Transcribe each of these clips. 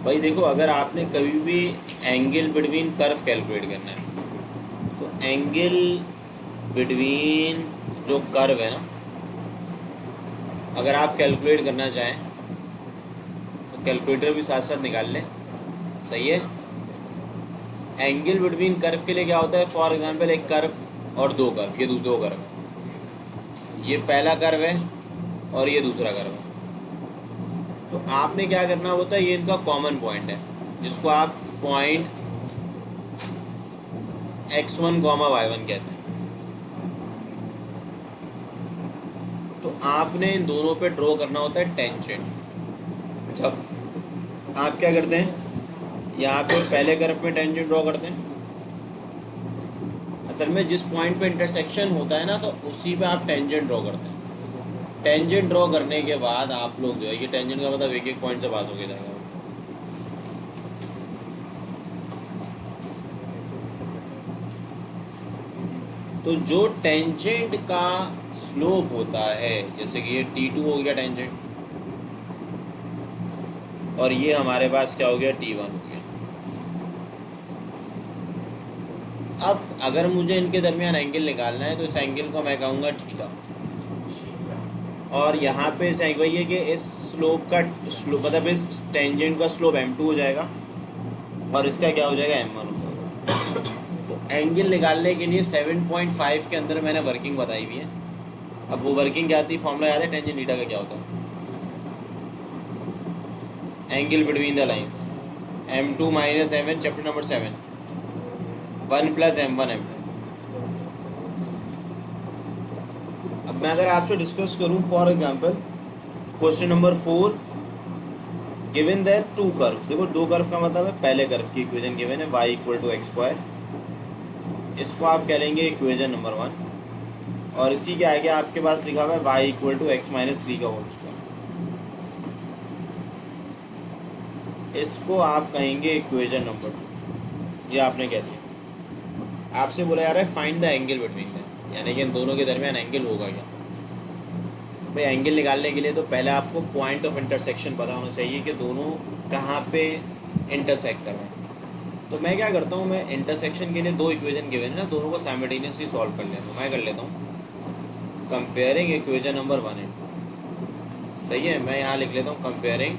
भाई देखो, अगर आपने कभी भी एंगल बिटवीन कर्व कैलकुलेट करना है तो एंगल बिटवीन जो कर्व है ना, अगर आप कैलकुलेट करना चाहें तो कैलकुलेटर भी साथ साथ निकाल लें। सही है। एंगल बिटवीन कर्व के लिए क्या होता है, फॉर एग्जांपल एक कर्व और दो कर्व, ये दो कर्व है, ये पहला कर्व है और ये दूसरा कर्व है। तो आपने क्या करना होता है, ये इनका कॉमन पॉइंट है जिसको आप पॉइंट x1 कॉमा y1 कहते हैं। तो आपने इन दोनों पे ड्रॉ करना होता है टेंजेंट। जब आप क्या करते हैं, यहाँ पे पहले कर्व में टेंजेंट ड्रॉ करते हैं। असल में जिस पॉइंट पे इंटरसेक्शन होता है ना, तो उसी पे आप टेंजेंट ड्रॉ करते हैं। टेंजेंट ड्रॉ करने के बाद आप लोग जो है, ये टेंजेंट का मतलब एक एक पॉइंट से पास होके जाएगा। तो जो टेंजेंट का स्लोप होता है, जैसे कि ये T2 हो गया टेंजेंट, और ये हमारे पास क्या हो गया, T1 हो गया। अब अगर मुझे इनके दरमियान एंगल निकालना है तो इस एंगल को मैं कहूँगा थीटा। और यहाँ पे इस वही है कि इस स्लोप का स्लोप मतलब इस टेंजेंट का स्लोप m2 हो जाएगा और इसका क्या हो जाएगा, m1 हो जाएगा। तो एंगल निकालने के लिए 7.5 के अंदर मैंने वर्किंग बताई हुई है। अब वो वर्किंग क्या आती है, फॉर्मूला याद है टेंजेंट थीटा का क्या होता है, angle between the lines m2 minus m1, chapter number 7, 1 plus m1 m2। अब मैं अगर आपसे डिस्कस करूं, for example question number 4, given that two curves. देखो, दो कर्व का मतलब है पहले कर्व की इक्वेशन गिवन है y equal to x square, इसको आप कह लेंगे इक्वेशन नंबर 1। और इसी के आगे आपके पास लिखा हुआ है y equal to x minus 3 का होल स्क्वायर, इसको आप कहेंगे इक्वेशन नंबर 2। ये आपने कह दिया। आपसे बोला जा रहा है find the angle between them, यानी कि इन दोनों के दरमियान एंगल होगा क्या। भाई एंगल निकालने के लिए तो पहले आपको पॉइंट ऑफ इंटरसेक्शन पता होना चाहिए कि दोनों कहाँ पे इंटरसेक्ट कर रहे हैं। तो मैं क्या करता हूँ, मैं इंटरसेक्शन के लिए दो इक्वेशन गिवन है ना, दोनों को साइमल्टेनियसली सॉल्व कर लेता हूँ। मैं कर लेता हूँ कंपेयरिंग इक्वेशन नंबर 1 एंड 2। सही है, मैं यहाँ लिख लेता हूँ कंपेयरिंग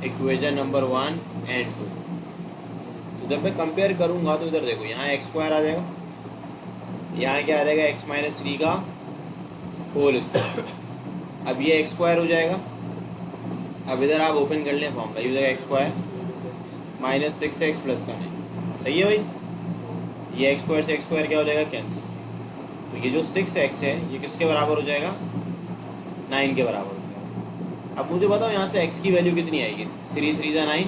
इक्वेशन नंबर 1 एंड 2। तो जब मैं कंपेयर करूँगा तो इधर देखो, यहाँ एक्स स्क्वायर आ जाएगा, यहाँ क्या आ जाएगा, एक्स माइनस 3 का होल स्क्वायर। अब ये एक्स स्क्वायर हो जाएगा। अब इधर आप ओपन कर लें फॉर्मूला, ये हो जाएगा x square minus 6x plus का 9। सही है भाई, ये एक्स स्क्वायर से एक्स स्क्वायर क्या हो जाएगा, कैंसिल। तो ये जो 6x है ये किसके बराबर हो जाएगा, 9 के बराबर हो जाएगा। अब मुझे बताओ यहाँ से x की वैल्यू कितनी आएगी, 3 3 ज़ा 9,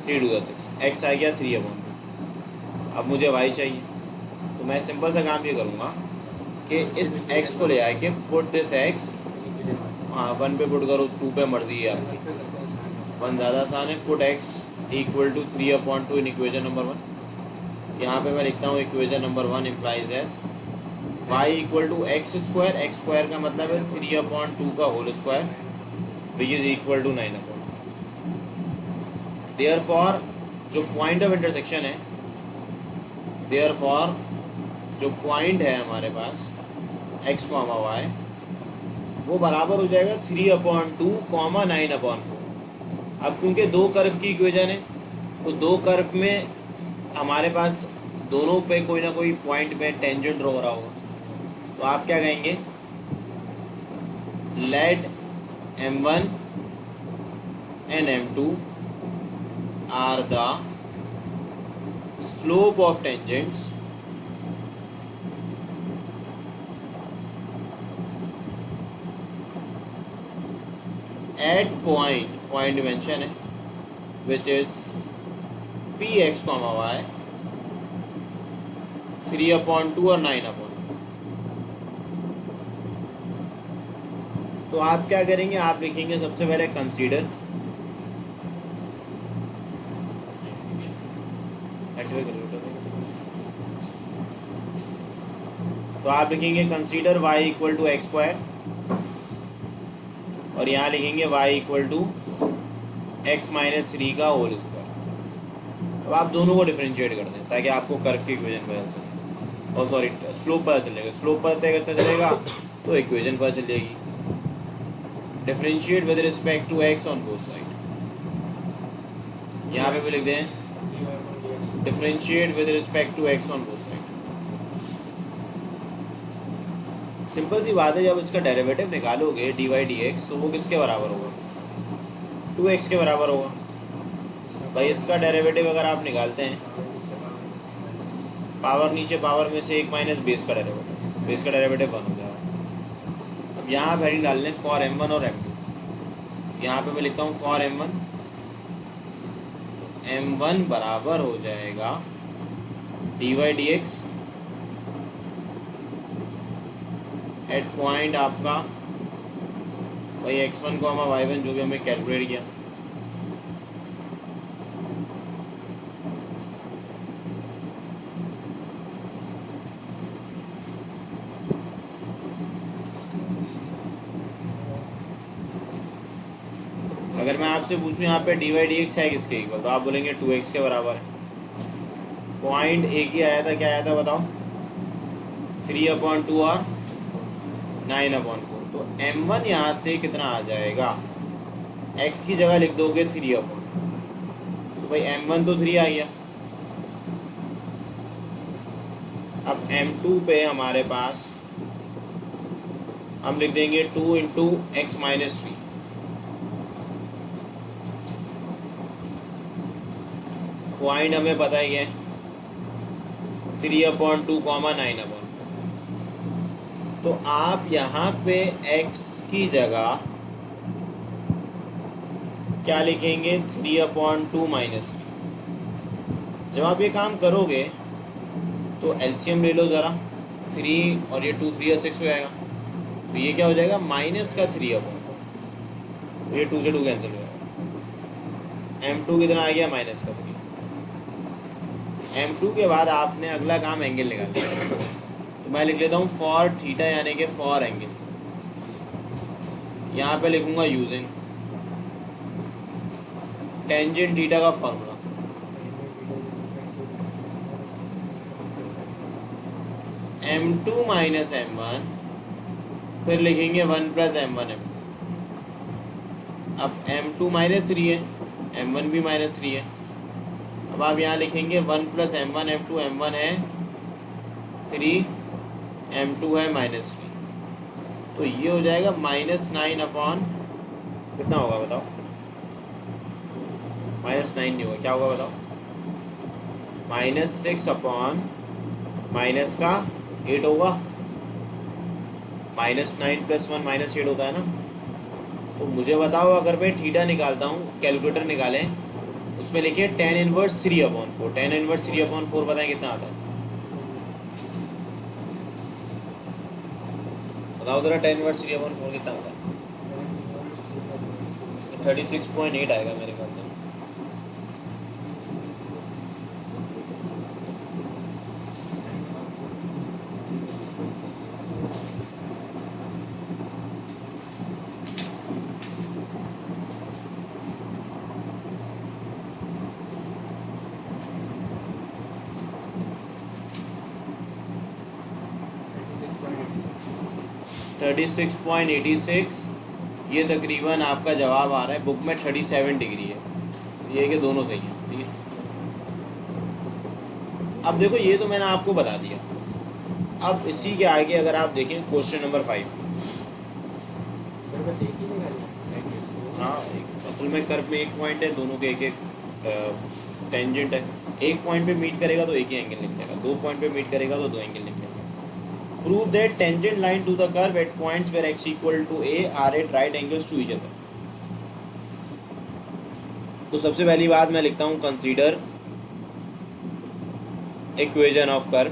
3 2 ज़ा 6, x आ गया 3/2। अब मुझे y चाहिए, तो मैं सिंपल सा काम ये करूँगा कि इस x को ले आके पुट दिस x, हाँ 1 पे पुट करो, 2 पे मर्जी है आपकी, 1 ज़्यादा आसान है। Put x equal to 3/2 in equation number 1। यहाँ पे मैं लिखता हूँ इक्वेशन नंबर 1 इम्प्लाइज है y equal to x square का मतलब है 3/2 का whole square, which is equal to 9/2। Therefore जो पॉइंट ऑफ इंटरसेक्शन है, देयरफॉर जो पॉइंट है हमारे पास x, y, वो बराबर हो जाएगा 3/2 कॉमा 9/4। अब क्योंकि दो कर्व की इक्वेशन है, तो दो कर्व में हमारे पास दोनों पे कोई ना कोई पॉइंट पे टेंजेंट ड्रॉ हो रहा होगा। तो आप क्या कहेंगे, let m1 and m2 are the slope of tangents at point mention है विच इज px, y 3/2 और 9/4। तो आप क्या करेंगे, आप लिखेंगे सबसे पहले कंसीडर, तो आप लिखेंगे consider y equal to x square, और यहाँ लिखेंगे y equal to x minus three का होल स्क्वायर। अब आप दोनों को डिफरेंशिएट कर दें ताकि आपको कर्व की इक्वेशन पता चले, और सॉरी स्लोप पता चलेगा। स्लोप पता चलेगा तो इक्वेशन पता चल जाएगी। Differentiate with respect to x on both side, यहाँ पे भी लिख दें differentiate with respect to x on both side. Simple सी बात है, जब इसका डेरिवेटिव निकालोगे डी वाई डी एक्स तो वो किसके बराबर होगा, 2x के बराबर होगा। भाई इसका डेरिवेटिव अगर आप निकालते हैं, पावर नीचे पावर में से एक माइनस बेस का डेरिवेटिव, बेस का डेरिवेटिव 1 हो जाएगा। अब यहाँ वैल्यू डाल लें फॉर m1 और m2। यहाँ पे मैं लिखता हूँ फॉर m1, m1 बराबर हो जाएगा D Y D X at point आपका वही x1 y1 जो भी हमें कैलकुलेट किया। अगर मैं आपसे पूछूं यहाँ पे डी वाई डी एक्स है किसके इक्वल, तो आप बोलेंगे 2x के बराबर है। पॉइंट एक ही आया था, क्या आया था बताओ, 3/2 और 9/4। तो m1 यहाँ से कितना आ जाएगा, x की जगह लिख दोगे 3/2, तो भाई m1 तो 3 आ गया। अब m2 पे हमारे पास हम लिख देंगे 2 इंटू एक्स माइनस 3। पॉइंट हमें पता ही है 3/2 9/4। तो आप यहाँ पे x की जगह क्या लिखेंगे, 3/2 माइनस 3। जब आप ये काम करोगे तो एलसीएम ले लो ज़रा, 3 और ये 2 3 और 6 हो जाएगा। तो ये क्या हो जाएगा, माइनस का 3/2, तो ये 2 से 2 कैंसिल हो जाएगा। m2 कितना आ गया, माइनस का 3। m2 के बाद आपने अगला काम एंगल निकालना। तो मैं लिख लेता हूँ फॉर थीटा यानी कि फॉर एंगल। यहाँ पे लिखूंगा यूजिंग टेंजेंट थीटा का फॉर्मूला। m2 माइनस m1, फिर लिखेंगे 1 प्लस m1 m2। अब m2 माइनस 3 है, m1 भी माइनस 3 है। अब आप यहाँ लिखेंगे 1 प्लस m1 m2, m1 है 3, m2 है -3। तो ये हो जाएगा -9 अपॉन कितना होगा बताओ, -9 नहीं होगा, क्या होगा बताओ, -6 अपॉन माइनस का 8 होगा। -9 + 1 -8 होता है ना। तो मुझे बताओ, अगर मैं थीटा निकालता हूँ, कैलकुलेटर निकालें, उसमें लिखिए tan इनवर्स 3/4। tan इनवर्स 3/4 बताएं कितना आता है, बताओ जरा। tan इनवर्स 3/4 कितना आता है, 36.8 आएगा मेरे ख्याल से। थर्टी 36.86, ये तकरीबन आपका जवाब आ रहा है। बुक में 37 डिग्री है, ये कि दोनों सही हैं, ठीक है। अब देखो, ये तो मैंने आपको बता दिया। अब इसी के आगे अगर आप देखें क्वेश्चन नंबर 5। हाँ, असल में कर्व में एक पॉइंट है, दोनों के एक एक टेंजेंट है। एक पॉइंट पे मीट करेगा तो एक ही एंगल निकलेगा, 2 पॉइंट पे मीट करेगा तो 2 एंगल निकलेगा। Prove that tangent line to the curve at points where x equal to a are at right angles to each other. तो सबसे पहली बात मैं लिखता हूँ consider equation of curve.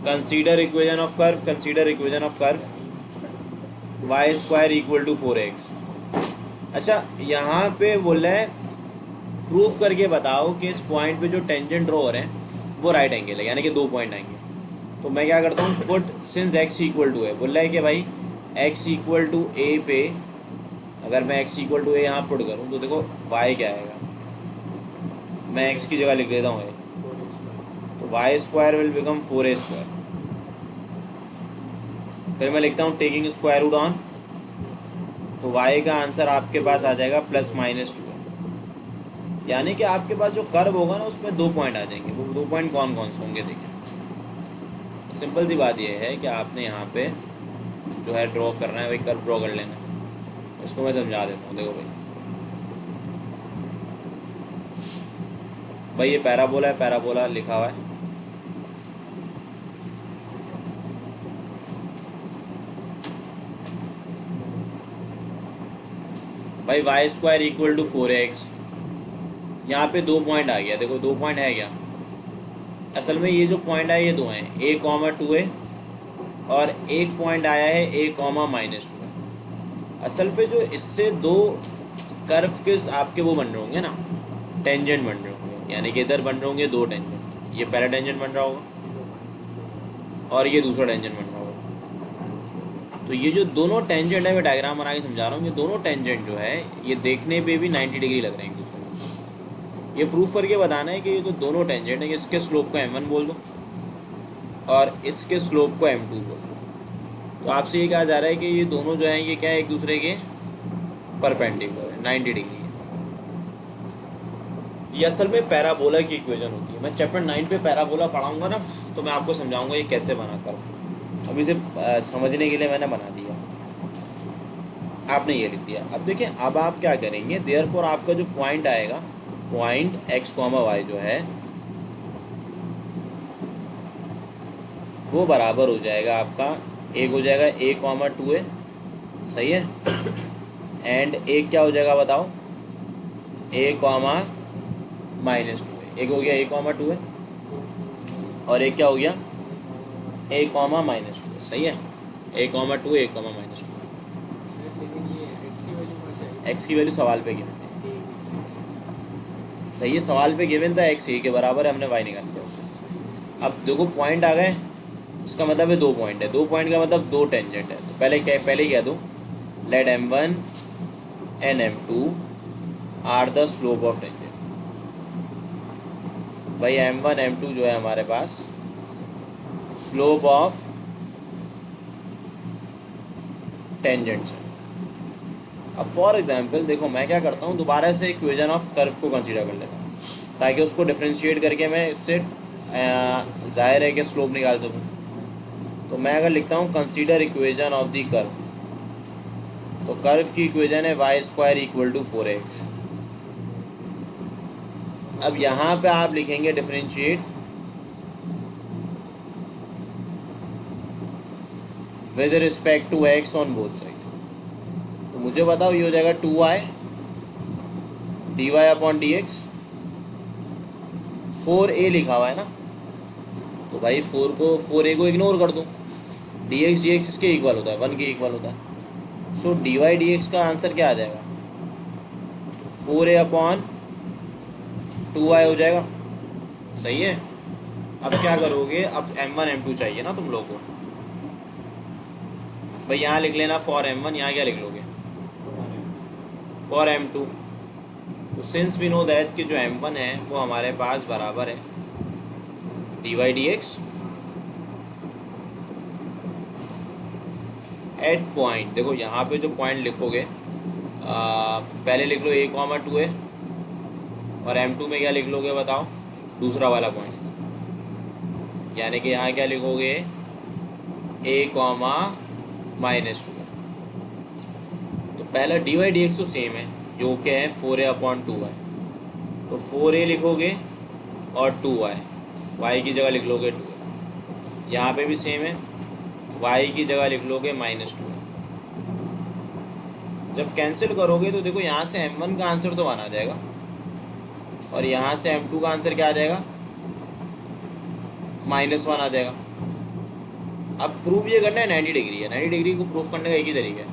Consider equation of curve, consider equation of curve y² equal to 4x। अच्छा, यहाँ पे बोल रहा है प्रूफ करके बताओ कि इस पॉइंट पे जो टेंजेंट ड्रॉ हो रहे हैं वो राइट एंगल है, यानी कि 2 पॉइंट आएंगे। तो मैं क्या करता हूँ, put since x equal to है, बोल रहा है कि भाई x इक्वल टू ए पे अगर मैं x इक्वल टू ए यहाँ पुट करूँ तो देखो y क्या आएगा, मैं x की जगह लिख देता हूँ a, तो Y square will become 4a square. फिर मैं लिखता हूँ टेकिंग स्क्वायर रूट ऑन, तो y का आंसर आपके पास आ जाएगा +-2 है। यानी कि आपके पास जो कर्व होगा ना उसमें 2 पॉइंट आ जाएंगे। वो 2 पॉइंट कौन कौन से होंगे देखें। सिंपल सी बात ये है कि आपने यहाँ पे जो है ड्रॉ करना है, वही कर्व ड्रॉ कर लेना है। इसको मैं समझा देता हूँ। देखो भाई ये पैराबोला है, पैराबोला लिखा हुआ है। भाई Y square equal to 4x, यहाँ पे 2 पॉइंट आ गया। देखो 2 पॉइंट है क्या, असल में ये जो पॉइंट आया ये 2 हैं, a,2a और एक पॉइंट आया है a,-2 है। असल पे जो इससे 2 कर्व के आपके वो बन रहे होंगे ना, टेंजेंट बन रहे होंगे, यानी कि इधर बन रहे होंगे 2 टेंजेंट। ये पहला टेंजेंट बन रहा होगा और ये दूसरा टेंजेंट बन रहा होगा। तो ये जो दोनों टेंजेंट है, मैं डायग्राम बना के समझा रहा हूँ, ये दोनों टेंजेंट जो है ये देखने पे भी 90 डिग्री लग रहे हैं एक दूसरे को। ये प्रूफ करके बताना है कि ये जो दोनों टेंजेंट है, इसके स्लोप को m1 बोल दो और इसके स्लोप को m2 बोल दो। तो आपसे ये कहा जा रहा है कि ये दोनों जो हैं ये क्या है, एक दूसरे के परपेंडिकुलर है, 90 डिग्री है। ये असल में पैराबोला की इक्वेशन होती है। मैं चैप्टर 9 पे पैराबोला पढ़ाऊंगा ना, तो मैं आपको समझाऊंगा ये कैसे बना कर्व। अब इसे समझने के लिए मैंने बना दिया, आपने ये लिख दिया। अब देखिए, अब आप क्या करेंगे, देयरफॉर आपका जो पॉइंट आएगा, पॉइंट x, y जो है वो बराबर हो जाएगा आपका, एक हो जाएगा a,-2a, सही है, एंड एक क्या हो जाएगा बताओ, a,-2a। एक हो गया a,-2a और एक क्या हो गया a,-2a, सही है, a,-2, a,-2। x की वैल्यू सवाल पे गिवन थी, सही है, सवाल पे गिवन था x a के बराबर है, हमने y निकाल लिया उससे। अब देखो पॉइंट आ गए, इसका मतलब है 2 पॉइंट है। 2 पॉइंट का मतलब 2 टेंजेंट है। तो पहले ही कह दूँ, let m1 and m2 are the slope of tangent. भाई m1 m2 जो है हमारे पास स्लोप ऑफ टेंजेंट्स है। अब फॉर एग्जांपल देखो, मैं क्या करता हूँ, दोबारा से इक्वेशन ऑफ कर्व को कंसीडर कर लेता हूँ ताकि उसको डिफरेंशिएट करके मैं इससे जाहिर है कि स्लोप निकाल सकूँ। तो मैं अगर लिखता हूँ consider equation of the curve, तो कर्व की इक्वेशन है Y square equal to 4x। अब यहाँ पे आप लिखेंगे differentiate with respect to x on both side. तो मुझे बताओ ये हो जाएगा 2y dy/dx। 4a लिखा हुआ है ना, तो भाई 4a को इग्नोर कर दो, dx इसके इक्वल होता है, 1 के इक्वल होता है। सो dy/dx का आंसर क्या आ जाएगा, 4a/2y हो जाएगा, सही है। अब क्या करोगे, अब m1 m2 चाहिए ना तुम लोग को, भाई यहाँ लिख लेना फॉर m1, यहाँ क्या लिख लोगे फॉर m2। तो सिंस वी नो दैट कि जो m1 है वो हमारे पास बराबर है dy/dx एट पॉइंट। देखो यहाँ पे जो पॉइंट लिखोगे, पहले लिख लो a,-2a और m2 में क्या लिख लोगे बताओ, दूसरा वाला पॉइंट, यानी कि यहाँ क्या लिखोगे a,-2। तो पहला dy/dx तो सेम है, जो कि है 4a/2y, तो 4a लिखोगे और 2y, y की जगह लिख लोगे 2a। यहाँ पे भी सेम है, y की जगह लिख लोगे -2। जब कैंसिल करोगे तो देखो यहाँ से m1 का आंसर तो 1 आ जाएगा और यहाँ से m2 का आंसर क्या आ जाएगा, -1 आ जाएगा। अब प्रूफ ये करना है 90 डिग्री है। 90 डिग्री को प्रूफ करने का एक ही तरीका है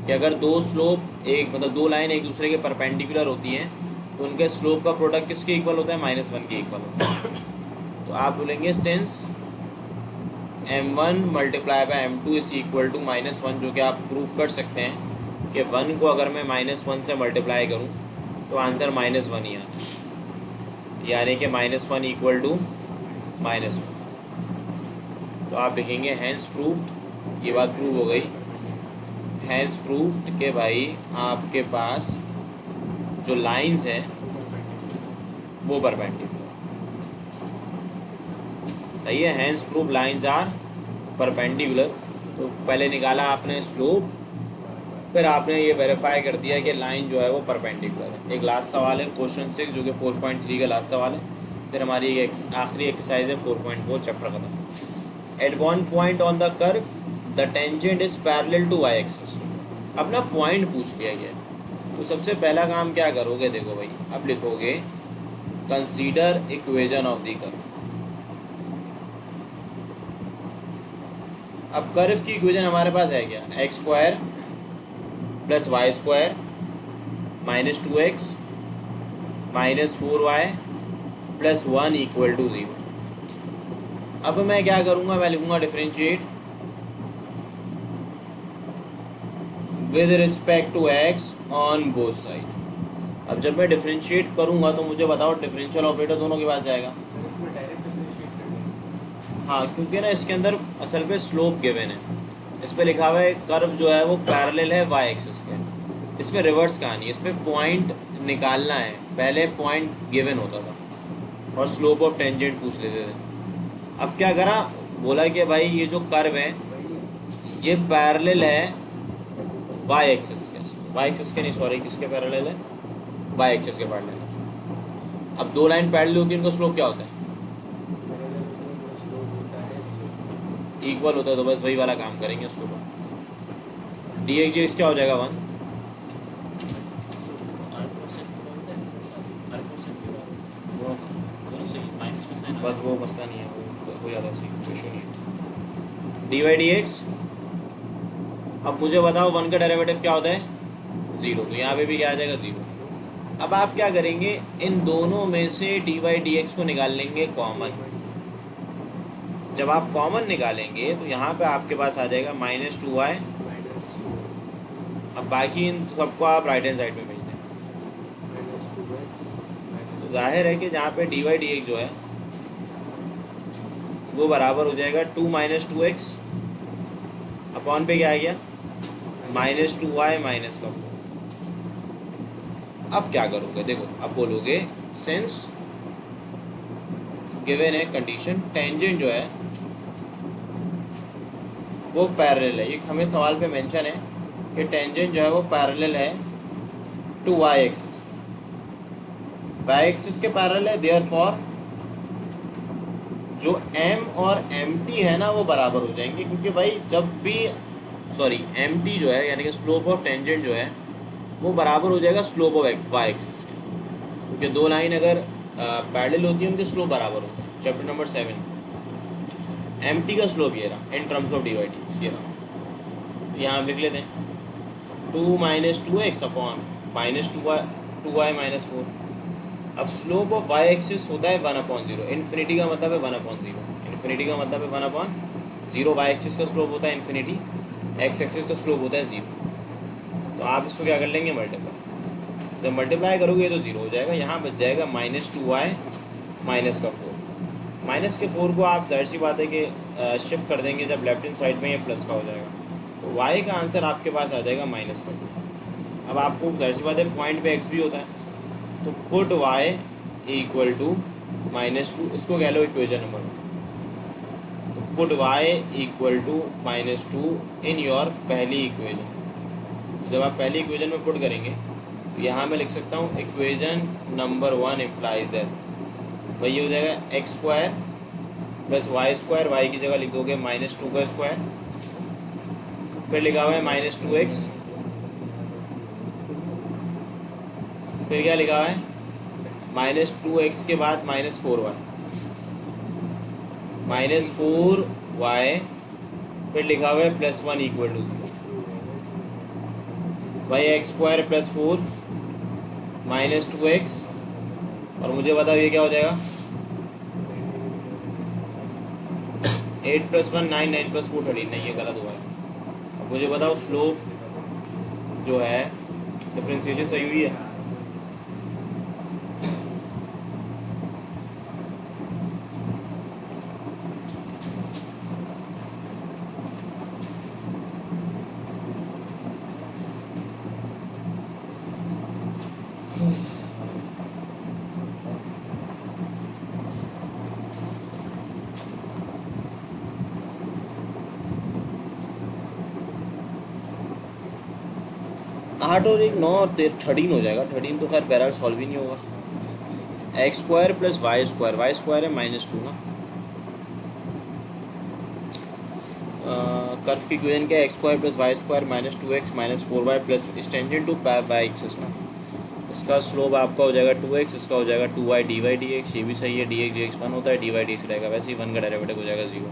कि अगर 2 स्लोप एक मतलब 2 लाइन एक दूसरे के परपेंडिकुलर होती हैं तो उनके स्लोप का प्रोडक्ट किसके इक्वल होता है, -1 के इक्वल होता है। तो आप बोलेंगे सिंस m1 multiply by m2 is equal to -1, जो कि आप प्रूफ कर सकते हैं कि 1 को अगर मैं -1 से मल्टीप्लाई करूं तो आंसर -1 ही आता है, यानी कि -1 इक्वल टू -1। तो आप लिखेंगे हैंस प्रूफ्ड, ये बात प्रूव हो गई। हैंस प्रूफ्ड के भाई आपके पास जो लाइंस हैं वो परपेंडिकुलर, सही है। Hence proof lines are perpendicular. तो पहले निकाला आपने स्लोप, फिर आपने ये वेरीफाई कर दिया कि लाइन जो है वो परपेंडिकुलर है। एक लास्ट सवाल है क्वेश्चन 6 जो कि 4.3 का लास्ट सवाल है, फिर हमारी आखिरी एक्सरसाइज है 4.4, चैप्टर खत्म। At one point on the curve the tangent is parallel to Y axis. अपना पॉइंट पूछ लिया गया, तो सबसे पहला काम क्या करोगे, देखो भाई, अब लिखोगे consider equation of the curve. अब कर्व की इक्वेशन हमारे पास है क्या, x² + y² -2x -4y + 1 = 0। अब मैं क्या करूँगा, मैं लिखूँगा differentiate with respect to x on both side. अब जब मैं डिफरेंशिएट करूँगा तो मुझे बताओ डिफरेंशियल ऑपरेटर दोनों के पास जाएगा। हाँ, क्योंकि ना इसके अंदर असल पे स्लोप गिवन है, इस पे लिखा हुआ है कर्व जो है वो पैरेलल है वाई एक्सिस के। इस पे रिवर्स कहानी है, इस पे पॉइंट निकालना है, पहले पॉइंट गिवन होता था और स्लोप ऑफ टेंजेंट पूछ लेते थे। अब क्या करा, बोला कि भाई ये जो कर्व है ये पैरेलल है वाई एक्सिस के, वाई एक्सिस के नहीं, सॉरी, किसके पैरेलल है, वाई एक्सिस के पैरेलल है। अब दो लाइन पैरेलल होती है, इनका स्लोप क्या होता है, इक्वल होता है, तो बस वही वाला काम करेंगे उसको। डी एक्स जी क्या हो जाएगा 1, बस वो मसला नहीं है, वो ज़्यादा सही इशू नहीं है। D Y D X. अब मुझे बताओ 1 का डेरिवेटिव क्या होता है, 0, तो यहाँ पे भी क्या आ जाएगा 0। अब आप क्या करेंगे, इन दोनों में से डी वाई डी एक्स को निकाल लेंगे कॉमन। जब आप कॉमन निकालेंगे तो यहाँ पे आपके पास आ जाएगा -2y। अब बाकी इन सबको आप राइट हैंड साइड में भेज दें, तो जाहिर है कि जहाँ पे डी वाई डी एक्स जो है वो बराबर हो जाएगा 2 - 2x अपॉन पे क्या आ गया -2y -4। अब क्या करोगे, देखो, अब बोलोगे सिंस गिवन है कंडीशन टेंजेंट जो है वो पैरेलल है, ये हमें सवाल पे मेंशन है कि टेंजेंट जो है वो पैरेलल है to Y axis, Y axis के पैरेलल है, देयरफॉर जो m और mt है ना वो बराबर हो जाएंगे, क्योंकि भाई जब भी mt जो है यानी कि स्लोप ऑफ टेंजेंट जो है वो बराबर हो जाएगा स्लोप ऑफ वाई एक्सिस के, क्योंकि दो लाइन अगर पैरेलल होती है उनके स्लोप बराबर होते हैं। चैप्टर नंबर 7 mt का स्लोप ये रहा in terms of D Y D X, ये रहा, यहाँ लिख लेते हैं 2 - 2x अपॉन -2y -4। अब स्लोप ऑफ वाई एक्सिस होता है 1/0, इन्फिनिटी का मतलब है 1/0, इन्फिनिटी का मतलब है 1/0, वाई एक्सिस का स्लोप होता है इन्फिनिटी, एक्स एक्सिस का स्लोप होता है 0। तो आप इसको क्या कर लेंगे, मल्टीप्लाई, जब मल्टीप्लाई करोगे तो 0 हो जाएगा, यहाँ बच जाएगा -2y -4। -4 को आप जाहिर सी बात है कि शिफ्ट कर देंगे, जब लेफ्ट हैंड साइड में ये प्लस का हो जाएगा, तो y का आंसर आपके पास आ जाएगा -2। अब आपको जाहिर सी बात है पॉइंट पे x भी होता है, तो पुट y = -2, इसको कह लो इक्वेशन नंबर 1। तो पुट y = -2 इन योर पहली इक्वेशन। जब आप पहली इक्वेशन में पुट करेंगे तो यहाँ मैं लिख सकता हूँ इक्वेशन नंबर 1 इम्प्लाइज दैट, वही हो जाएगा x² + y², y की जगह लिख दोगे -2 का स्क्वायर, फिर लिखा हुआ है -2x, फिर क्या लिखा हुआ है -2x के बाद -4y, फिर लिखा हुआ है +1 = 0, भाई x² + 4 -2x, और मुझे बताओ ये क्या हो जाएगा, 8+1 9, 9+4 13, नहीं ये गलत हुआ है। अब मुझे बताओ स्लोप जो है डिफरेंशिएशन सही हुई है? आठ और एक 9 और 13 हो जाएगा। 13 तो खैर बहरहाल सॉल्व ही नहीं होगा। X square plus Y square है -2 ना। कर्व की इक्वेशन क्या है? X square plus Y square -2x -4y plus tangent to Y axis ना। इसका स्लोप आपका हो जाएगा 2x, इसका हो जाएगा 2y dy dx, ये भी सही है। dx dx 1 होता है, dy dx रहेगा, वैसे ही 1 का डेरिवेटिव हो जाएगा 0।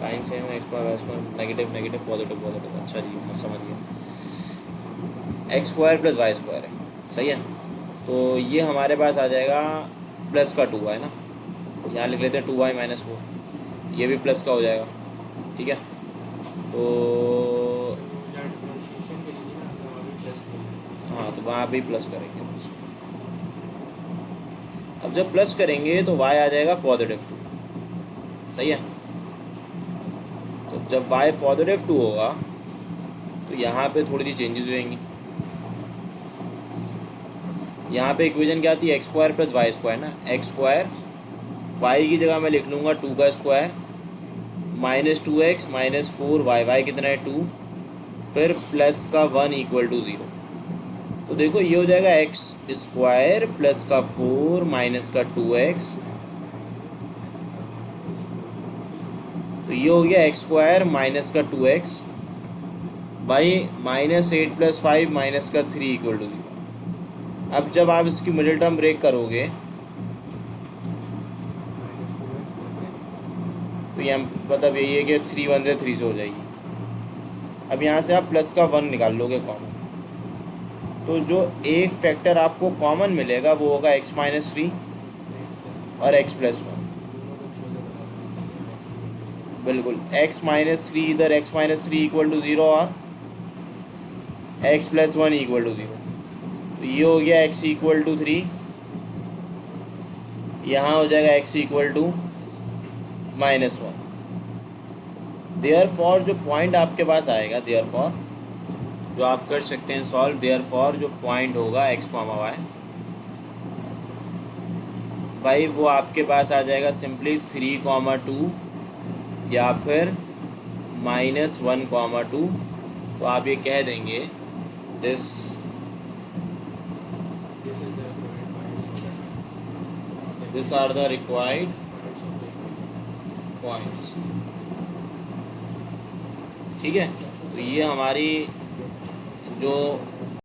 साइन सेम है, x square Y square negative negative positive positive. अच्छा जी मैं समझ गया। X square plus Y square है, सही है। तो ये हमारे पास आ जाएगा प्लस का 2y ना, यहाँ लिख लेते हैं 2y -4, ये भी प्लस का हो जाएगा, ठीक है। तो हाँ तो वहाँ भी प्लस करेंगे। अब जब प्लस करेंगे तो y आ जाएगा +2, सही है। तो जब y +2 होगा तो यहाँ पे थोड़ी सी चेंजेस होंगी। यहाँ पे इक्वेशन क्या आती है? X square plus Y square ना। एक्स स्क्वायर वाई की जगह मैं लिख लूँगा 2 का स्क्वायर -2x -4y, वाई कितना है 2, फिर प्लस का 1 = 0। तो देखो ये हो जाएगा एक्स स्क्वायर प्लस का 4 माइनस का 2x, तो ये हो गया एक्स स्क्वायर माइनस का 2x बाई -8 + 5 माइनस का 3 = 0। अब जब आप इसकी मिडिल टर्म ब्रेक करोगे तो यहाँ मतलब यही है कि 3 1 से 3 से हो जाएगी। अब यहाँ से आप प्लस का 1 निकाल लोगे कॉमन, तो जो एक फैक्टर आपको कॉमन मिलेगा वो होगा x-3 और x+1। बिल्कुल x-3 इधर x-3 = 0 और x+1 = 0। तो ये हो गया x = 3, यहाँ हो जाएगा x = -1। देयरफॉर जो पॉइंट आपके पास आएगा, देयरफॉर जो आप कर सकते हैं सॉल्व, देयरफॉर जो पॉइंट होगा x, y भाई वो आपके पास आ जाएगा सिंपली 3, 2 या फिर -1, 2। तो आप ये कह देंगे this are the required points, ठीक है। तो ये हमारी जो